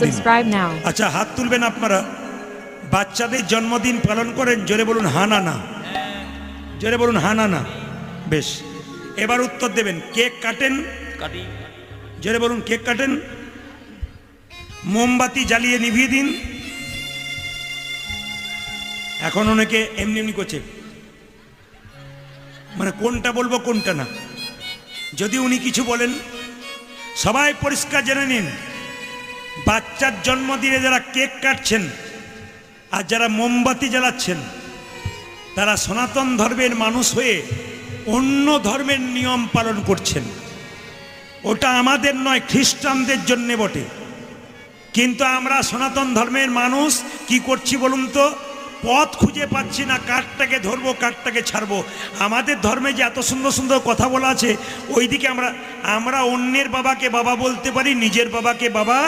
Subscribe now. আচ্ছা, হাত তুলবেন আপনারা। বাচ্চাদের জন্মদিন পালন করেন? জোরে বলুন হা না না। জোরে বলুন হা না না। বেশ, এবার উত্তর দেবেন। কেক কাটেন? কাটি। জোরে বলুন কেক কাটেন? মোমবাতি জ্বালিয়ে নিভিয়ে দিন। এখন অনেকে এমনি এমনি করছে, মানে কোনটা বলবো কোনটা না। যদি উনি কিছু বলেন, সবাই পরিষ্কার জেনে নিন, বাচ্চার জন্মদিনে যারা কেক কাটছেন আর যারা মোমবাতি জ্বালাচ্ছেন, তারা সনাতন ধর্মের মানুষ হয়ে অন্য ধর্মের নিয়ম পালন করছেন। ওটা আমাদের নয়, খ্রিস্টানদের জন্যে বটে। কিন্তু আমরা সনাতন ধর্মের মানুষ কি করছি বলুন তো? পথ খুঁজে পাচ্ছি না, কাঠটাকে ধরবো কাঠটাকে ছাড়বো। আমাদের ধর্মে যে এত সুন্দর সুন্দর কথা বলা আছে, ওইদিকে আমরা অন্যের বাবাকে বাবা বলতে পারি, নিজের বাবাকে বাবা